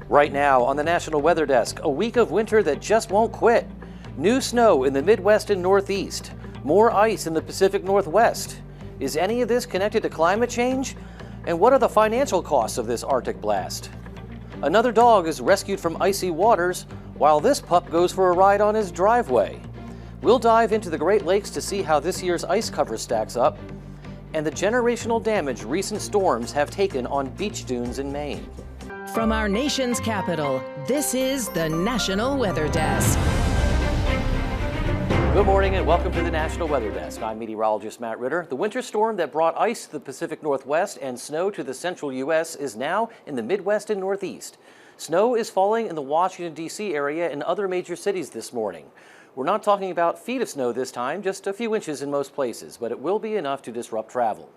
Right now on the National Weather Desk, a week of winter that just won't quit. New snow in the Midwest and Northeast. More ice in the Pacific Northwest. Is any of this connected to climate change? And what are the financial costs of this Arctic blast? Another dog is rescued from icy waters, while this pup goes for a ride on his driveway. We'll dive into the Great Lakes to see how this year's ice cover stacks up, and the generational damage recent storms have taken on beach dunes in Maine. From our nation's capital, this is the National Weather Desk. Good morning and welcome to the National Weather Desk. I'm meteorologist Matt Ritter. The winter storm that brought ice to the Pacific Northwest and snow to the central U.S. is now in the Midwest and Northeast. Snow is falling in the Washington, D.C. area and other major cities this morning. We're not talking about feet of snow this time, just a few inches in most places, but it will be enough to disrupt travel.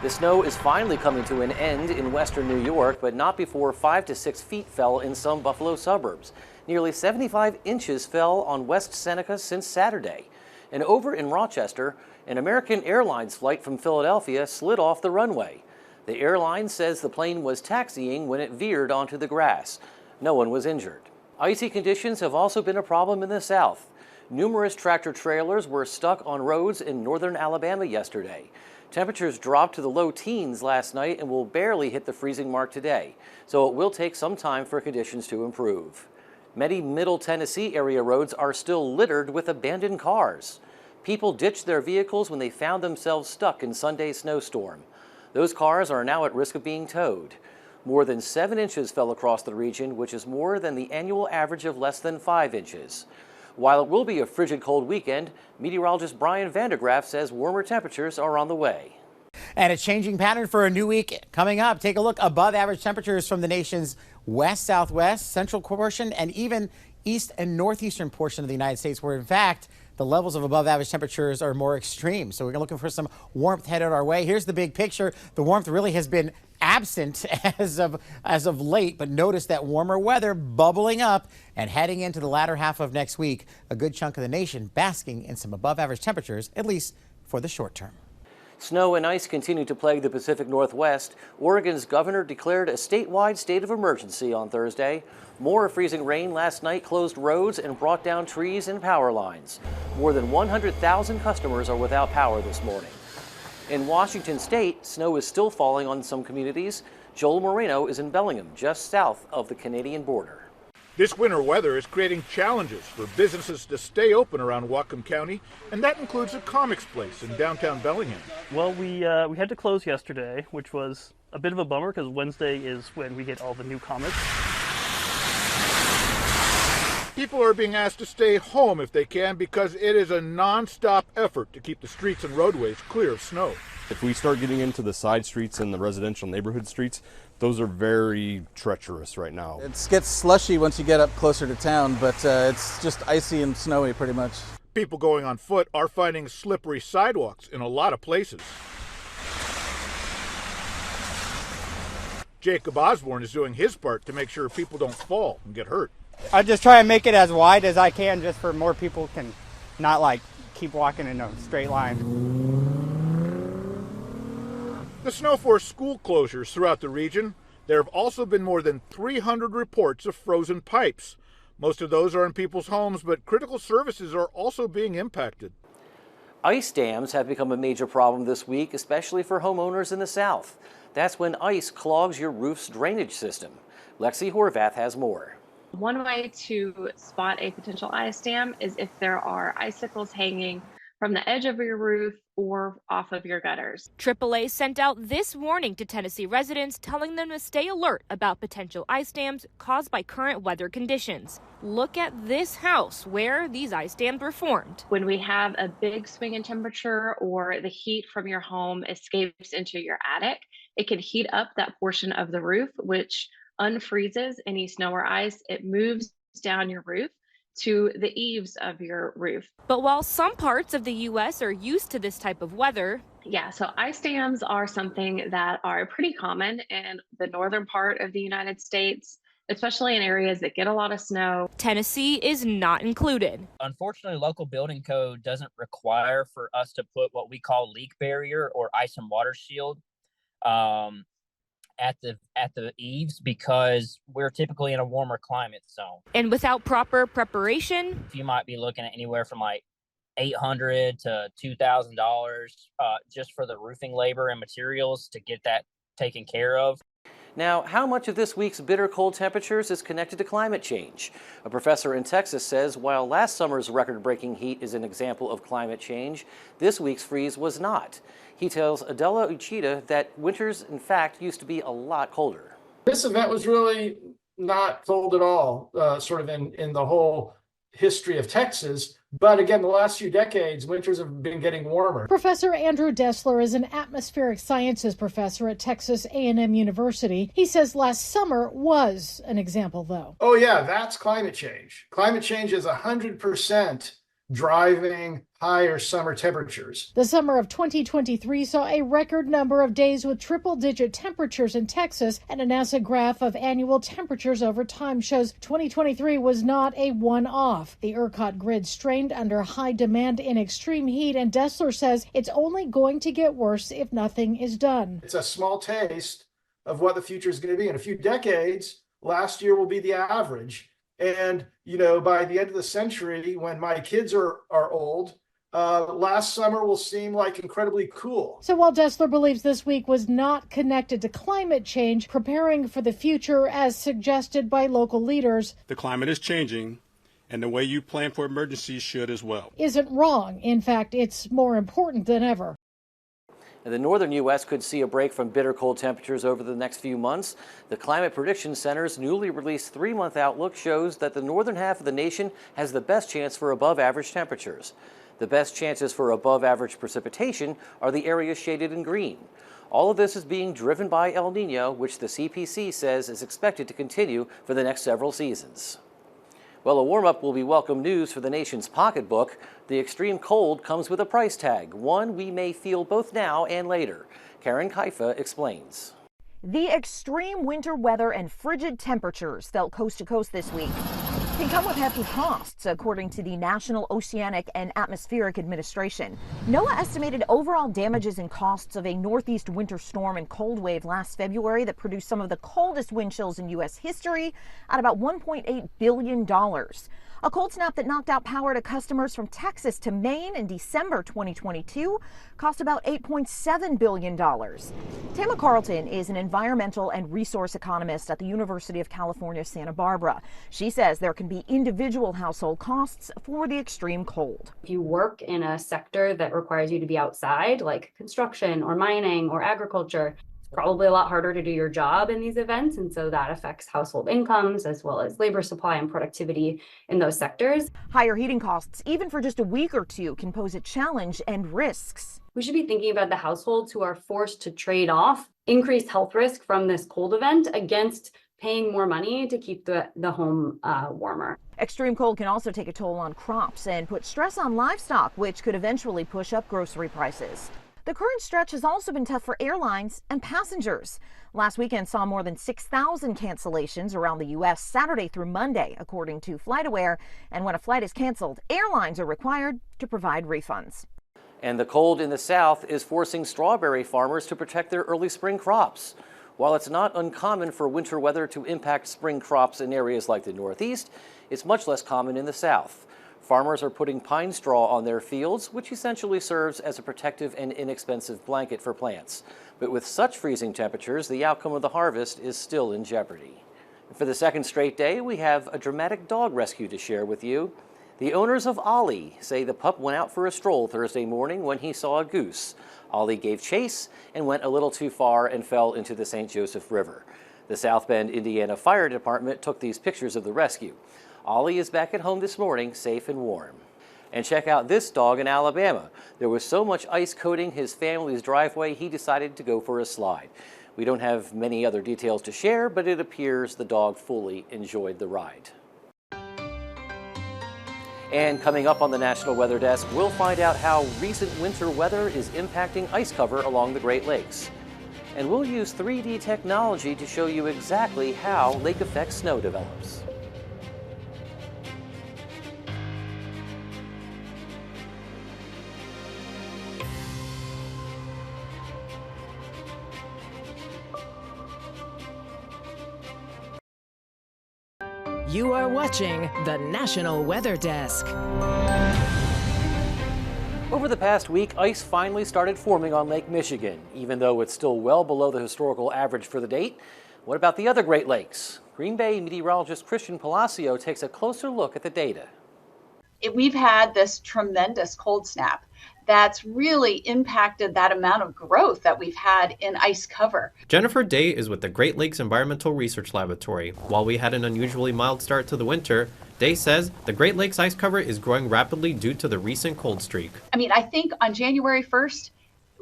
The snow is finally coming to an end in western New York, but not before 5 to 6 feet fell in some Buffalo suburbs. Nearly 75 inches fell on West Seneca since Saturday. And over in Rochester, an American Airlines flight from Philadelphia slid off the runway. The airline says the plane was taxiing when it veered onto the grass. No one was injured. Icy conditions have also been a problem in the south. Numerous tractor trailers were stuck on roads in northern Alabama yesterday. Temperatures dropped to the low teens last night and will barely hit the freezing mark today, so it will take some time for conditions to improve. Many Middle Tennessee area roads are still littered with abandoned cars. People ditched their vehicles when they found themselves stuck in Sunday's snowstorm. Those cars are now at risk of being towed. More than 7 inches fell across the region, which is more than the annual average of less than 5 inches. While it will be a frigid cold weekend, meteorologist Brian Vandergraff says warmer temperatures are on the way. And a changing pattern for a new week coming up. Take a look above average temperatures from the nation's west, southwest, central portion, and even east and northeastern portion of the United States, where in fact the levels of above average temperatures are more extreme. So we're looking for some warmth headed our way. Here's the big picture. The warmth really has been absent as of late, but notice that warmer weather bubbling up and heading into the latter half of next week. A good chunk of the nation basking in some above average temperatures, at least for the short term. Snow and ice continue to plague the Pacific Northwest. Oregon's governor declared a statewide state of emergency on Thursday. More freezing rain last night closed roads and brought down trees and power lines. More than 100,000 customers are without power this morning. In Washington state, snow is still falling on some communities. Joel Moreno is in Bellingham, just south of the Canadian border. This winter weather is creating challenges for businesses to stay open around Whatcom County, and that includes a comics place in downtown Bellingham. Well, we had to close yesterday, which was a bit of a bummer because Wednesday is when we get all the new comics. People are being asked to stay home if they can because it is a non-stop effort to keep the streets and roadways clear of snow. If we start getting into the side streets and the residential neighborhood streets, those are very treacherous right now. It gets slushy once you get up closer to town, but it's just icy and snowy pretty much. People going on foot are finding slippery sidewalks in a lot of places. Jacob Osborne is doing his part to make sure people don't fall and get hurt. I just try and make it as wide as I can just for more people can not keep walking in a straight line. The snow forced school closures throughout the region. There have also been more than 300 reports of frozen pipes. Most of those are in people's homes, but critical services are also being impacted. Ice dams have become a major problem this week, especially for homeowners in the south. That's when ice clogs your roof's drainage system. Lexi Horvath has more. One way to spot a potential ice dam is if there are icicles hanging from the edge of your roof or off of your gutters. AAA sent out this warning to Tennessee residents, telling them to stay alert about potential ice dams caused by current weather conditions. Look at this house where these ice dams were formed. When we have a big swing in temperature or the heat from your home escapes into your attic, it can heat up that portion of the roof, which unfreezes any snow or ice. It moves down your roof to the eaves of your roof. But while some parts of the U.S. are used to this type of weather, so ice dams are something that are pretty common in the northern part of the United States, especially in areas that get a lot of snow. Tennessee is not included. Unfortunately, local building code doesn't require for us to put what we call leak barrier or ice and water shield. at the eaves because we're typically in a warmer climate zone. And without proper preparation, You might be looking at anywhere from like $800 to $2,000 just for the roofing labor and materials to get that taken care of. Now, how much of this week's bitter cold temperatures is connected to climate change? A professor in Texas says while last summer's record-breaking heat is an example of climate change, this week's freeze was not. He tells Adela Uchida that winters, in fact, used to be a lot colder. This event was really not cold at all, sort of in the whole history of Texas. But again, the last few decades, winters have been getting warmer. Professor Andrew Dessler is an atmospheric sciences professor at Texas A&M University. He says last summer was an example, though. Oh, yeah, that's climate change. Climate change is 100% driving higher summer temperatures. The summer of 2023 saw a record number of days with triple-digit temperatures in Texas, and a NASA graph of annual temperatures over time shows 2023 was not a one-off. The ERCOT grid strained under high demand in extreme heat, and Dessler says it's only going to get worse if nothing is done. It's a small taste of what the future is going to be. In a few decades, last year will be the average. And, you know, by the end of the century, when my kids are old, last summer will seem like incredibly cool. So while Dessler believes this week was not connected to climate change, preparing for the future as suggested by local leaders, the climate is changing, and the way you plan for emergencies should as well. Isn't wrong. In fact, it's more important than ever. And the northern U.S. could see a break from bitter cold temperatures over the next few months. The Climate Prediction Center's newly released 3-month outlook shows that the northern half of the nation has the best chance for above-average temperatures. The best chances for above-average precipitation are the areas shaded in green. All of this is being driven by El Nino, which the CPC says is expected to continue for the next several seasons. Well, a warm-up will be welcome news for the nation's pocketbook. The extreme cold comes with a price tag, one we may feel both now and later. Karen Kaifa explains. The extreme winter weather and frigid temperatures felt coast to coast this week can come with hefty costs, according to the National Oceanic and Atmospheric Administration. NOAA estimated overall damages and costs of a northeast winter storm and cold wave last February that produced some of the coldest wind chills in U.S. history at about $1.8 billion. A cold snap that knocked out power to customers from Texas to Maine in December 2022 cost about $8.7 billion. Tama Carlton is an environmental and resource economist at the University of California, Santa Barbara. She says there can be individual household costs for the extreme cold. If you work in a sector that requires you to be outside, like construction or mining or agriculture, probably a lot harder to do your job in these events. And so that affects household incomes as well as labor supply and productivity in those sectors. Higher heating costs, even for just a week or two, can pose a challenge and risks. We should be thinking about the households who are forced to trade off increased health risk from this cold event against paying more money to keep the home warmer. Extreme cold can also take a toll on crops and put stress on livestock, which could eventually push up grocery prices. The current stretch has also been tough for airlines and passengers. Last weekend saw more than 6,000 cancellations around the U.S. Saturday through Monday, according to FlightAware. And when a flight is canceled, airlines are required to provide refunds. And the cold in the south is forcing strawberry farmers to protect their early spring crops. While it's not uncommon for winter weather to impact spring crops in areas like the Northeast, it's much less common in the south. Farmers are putting pine straw on their fields, which essentially serves as a protective and inexpensive blanket for plants. But with such freezing temperatures, the outcome of the harvest is still in jeopardy. For the second straight day, we have a dramatic dog rescue to share with you. The owners of Ollie say the pup went out for a stroll Thursday morning when he saw a goose. Ollie gave chase and went a little too far and fell into the St. Joseph River. The South Bend, Indiana Fire Department took these pictures of the rescue. Ollie is back at home this morning, safe and warm. And check out this dog in Alabama. There was so much ice coating his family's driveway, he decided to go for a slide. We don't have many other details to share, but it appears the dog fully enjoyed the ride. And coming up on the National Weather Desk, we'll find out how recent winter weather is impacting ice cover along the Great Lakes. And we'll use 3D technology to show you exactly how lake effect snow develops. You are watching the National Weather Desk. Over the past week, ice finally started forming on Lake Michigan, even though it's still well below the historical average for the date. What about the other Great Lakes? Green Bay meteorologist Christian Palacio takes a closer look at the data. We've had this tremendous cold snap that's really impacted that amount of growth that we've had in ice cover. Jennifer Day is with the Great Lakes Environmental Research Laboratory. While we had an unusually mild start to the winter, Day says the Great Lakes ice cover is growing rapidly due to the recent cold streak. I mean, I think on January 1st,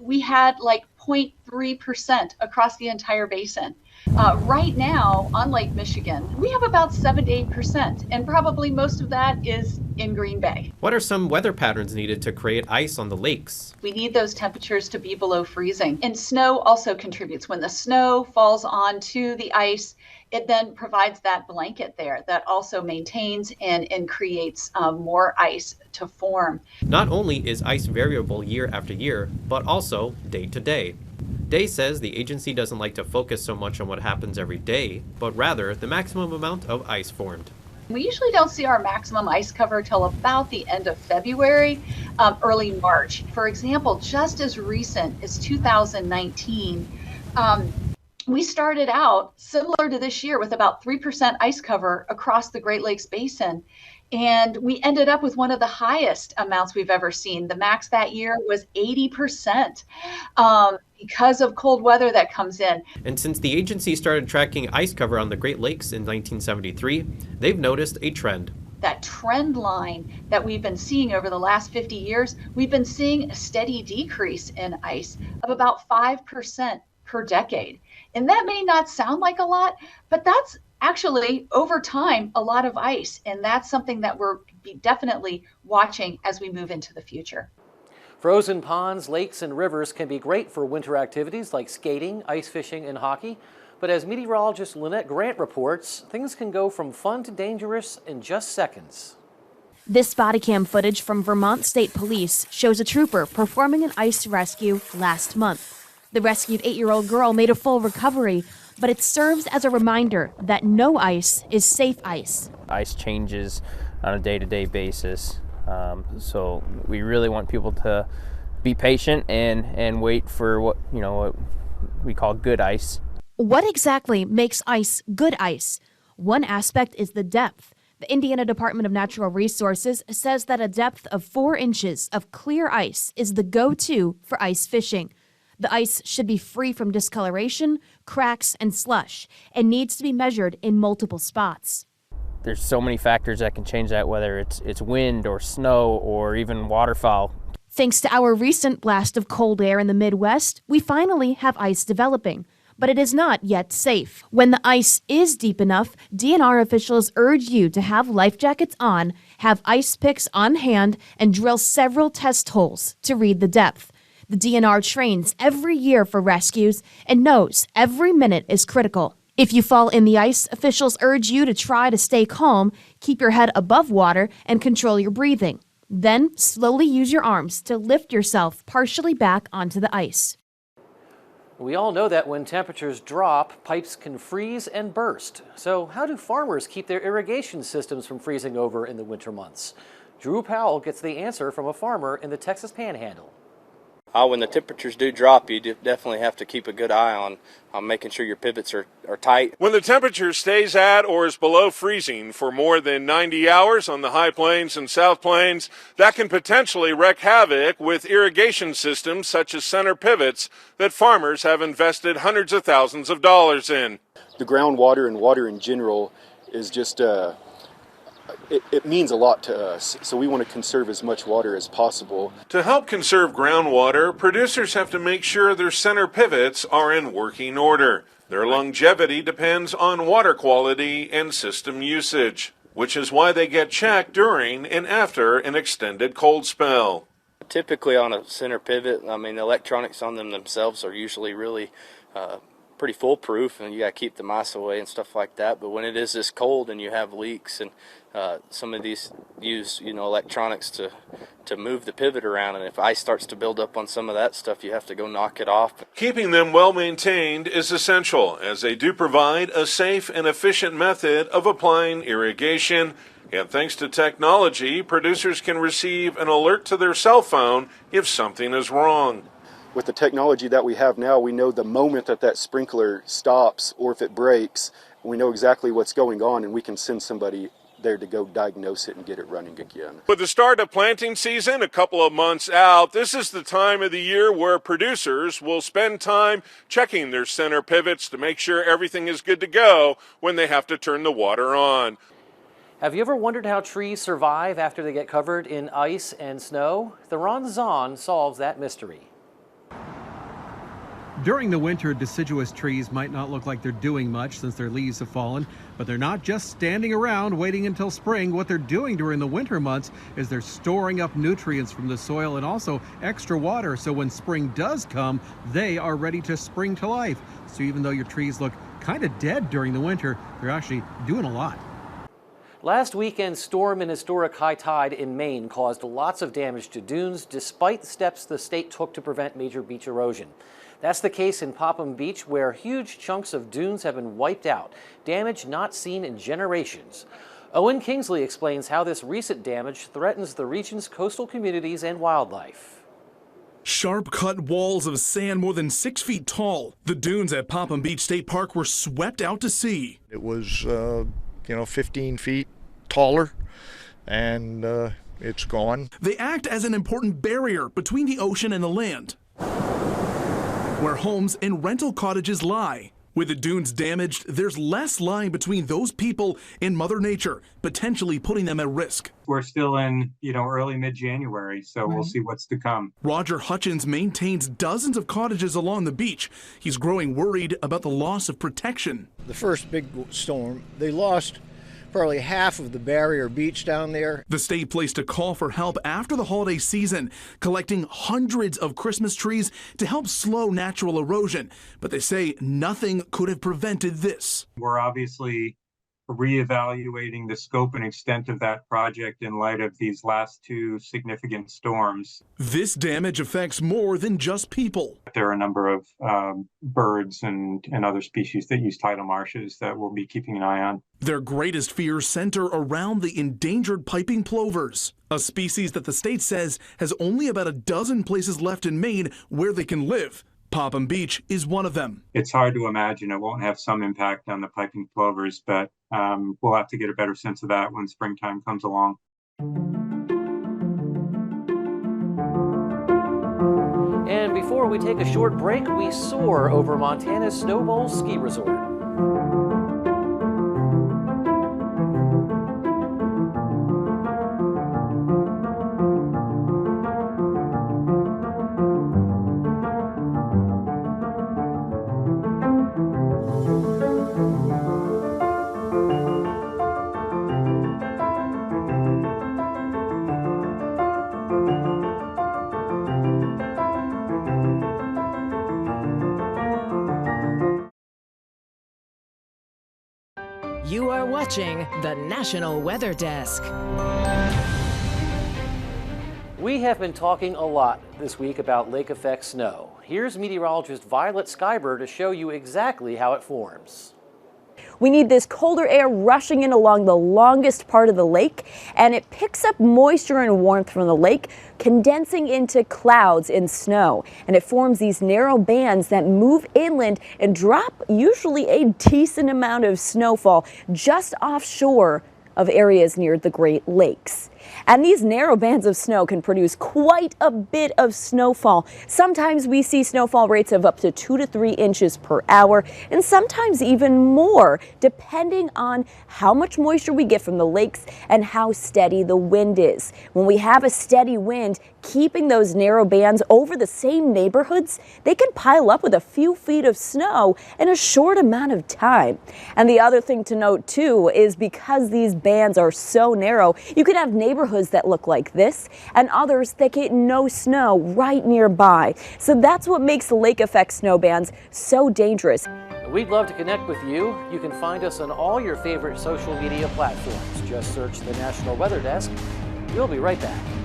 we had like 0.3% across the entire basin. Right now on Lake Michigan, we have about 7 to 8%, and probably most of that is in Green Bay. What are some weather patterns needed to create ice on the lakes? We need those temperatures to be below freezing. And snow also contributes. When the snow falls onto the ice, it then provides that blanket there that also maintains and creates more ice to form. Not only is ice variable year after year, but also day to day. Day says the agency doesn't like to focus so much on what happens every day, but rather the maximum amount of ice formed. We usually don't see our maximum ice cover till about the end of February, early March. For example, just as recent as 2019, we started out similar to this year with about 3% ice cover across the Great Lakes Basin. And we ended up with one of the highest amounts we've ever seen. The max that year was 80% because of cold weather that comes in. And since the agency started tracking ice cover on the Great Lakes in 1973, they've noticed a trend. That trend line that we've been seeing over the last 50 years, we've been seeing a steady decrease in ice of about 5% per decade. And that may not sound like a lot, but that's actually over time a lot of ice. And that's something that we're definitely watching as we move into the future. Frozen ponds, lakes, and rivers can be great for winter activities like skating, ice fishing, and hockey. But as meteorologist Lynette Grant reports, things can go from fun to dangerous in just seconds. This body cam footage from Vermont State Police shows a trooper performing an ice rescue last month. The rescued 8-year-old girl made a full recovery, but it serves as a reminder that no ice is safe ice. Ice changes on a day-to-day basis, so we really want people to be patient and wait for what we call good ice. What exactly makes ice good ice? One aspect is the depth. The Indiana Department of Natural Resources says that a depth of 4 inches of clear ice is the go-to for ice fishing. The ice should be free from discoloration, cracks, and slush, and needs to be measured in multiple spots. There's so many factors that can change that, whether it's wind or snow or even waterfowl. Thanks to our recent blast of cold air in the Midwest, we finally have ice developing. But it is not yet safe. When the ice is deep enough, DNR officials urge you to have life jackets on, have ice picks on hand, and drill several test holes to read the depth. The DNR trains every year for rescues and knows every minute is critical. If you fall in the ice, officials urge you to try to stay calm, keep your head above water, and control your breathing. Then slowly use your arms to lift yourself partially back onto the ice. We all know that when temperatures drop, pipes can freeze and burst. So how do farmers keep their irrigation systems from freezing over in the winter months? Drew Powell gets the answer from a farmer in the Texas Panhandle. When the temperatures do drop, you definitely have to keep a good eye on making sure your pivots are tight. When the temperature stays at or is below freezing for more than 90 hours on the high plains and south plains, that can potentially wreak havoc with irrigation systems such as center pivots that farmers have invested hundreds of thousands of dollars in. The groundwater and water in general is just it means a lot to us, so we want to conserve as much water as possible. To help conserve groundwater, producers have to make sure their center pivots are in working order. Their longevity depends on water quality and system usage, which is why they get checked during and after an extended cold spell. Typically on a center pivot, the electronics on them themselves are usually really pretty foolproof, and you got to keep the mice away and stuff like that. But when it is this cold and you have leaks, and some of these use electronics to to move the pivot around, and if ice starts to build up on some of that stuff, you have to go knock it off. Keeping them well maintained is essential, as they do provide a safe and efficient method of applying irrigation. And thanks to technology, producers can receive an alert to their cell phone if something is wrong. With the technology that we have now, we know the moment that sprinkler stops or if it breaks, we know exactly what's going on, and we can send somebody there to go diagnose it and get it running again. With the start of planting season a couple of months out, this is the time of the year where producers will spend time checking their center pivots to make sure everything is good to go when they have to turn the water on. Have you ever wondered how trees survive after they get covered in ice and snow? Theron Zahn solves that mystery. During the winter, deciduous trees might not look like they're doing much since their leaves have fallen, but they're not just standing around waiting until spring. What they're doing during the winter months is they're storing up nutrients from the soil and also extra water, so when spring does come, they are ready to spring to life. So even though your trees look kind of dead during the winter, they're actually doing a lot. Last weekend's storm and historic high tide in Maine caused lots of damage to dunes, despite the steps the state took to prevent major beach erosion. That's the case in Popham Beach, where huge chunks of dunes have been wiped out, damage not seen in generations. Owen Kingsley explains how this recent damage threatens the region's coastal communities and wildlife. Sharp-cut walls of sand more than 6 feet tall. The dunes at Popham Beach State Park were swept out to sea. It was 15 feet taller, and it's gone. They act as an important barrier between the ocean and the land, where homes and rental cottages lie. With the dunes damaged, there's less line between those people and Mother Nature, potentially putting them at risk. We're still in, early mid-January, so we'll see what's to come. Roger Hutchins maintains dozens of cottages along the beach. He's growing worried about the loss of protection. The first big storm, they lost probably half of the barrier beach down there. The state placed a call for help after the holiday season, collecting hundreds of Christmas trees to help slow natural erosion. But they say nothing could have prevented this. We're obviously reevaluating the scope and extent of that project in light of these last two significant storms. This damage affects more than just people. There are a number of birds and other species that use tidal marshes that we'll be keeping an eye on. Their greatest fears center around the endangered piping plovers, a species that the state says has only about a dozen places left in Maine where they can live. Popham Beach is one of them. It's hard to imagine it won't have some impact on the piping plovers, but we'll have to get a better sense of that when springtime comes along. And before we take a short break, we soar over Montana's Snow Bowl ski resort. You are watching the National Weather Desk. We have been talking a lot this week about lake effect snow. Here's meteorologist Violet Schreiber to show you exactly how it forms. We need this colder air rushing in along the longest part of the lake, and it picks up moisture and warmth from the lake, condensing into clouds and snow. And it forms these narrow bands that move inland and drop usually a decent amount of snowfall just offshore of areas near the Great Lakes. And these narrow bands of snow can produce quite a bit of snowfall. Sometimes we see snowfall rates of up to 2 to 3 inches per hour, and sometimes even more, depending on how much moisture we get from the lakes and how steady the wind is. When we have a steady wind, keeping those narrow bands over the same neighborhoods, they can pile up with a few feet of snow in a short amount of time. And the other thing to note too is because these bands are so narrow, you could have neighborhoods that look like this and others that get no snow right nearby. So that's what makes the lake effect snow bands so dangerous. We'd love to connect with you. You can find us on all your favorite social media platforms. Just search the National Weather Desk. We'll be right back.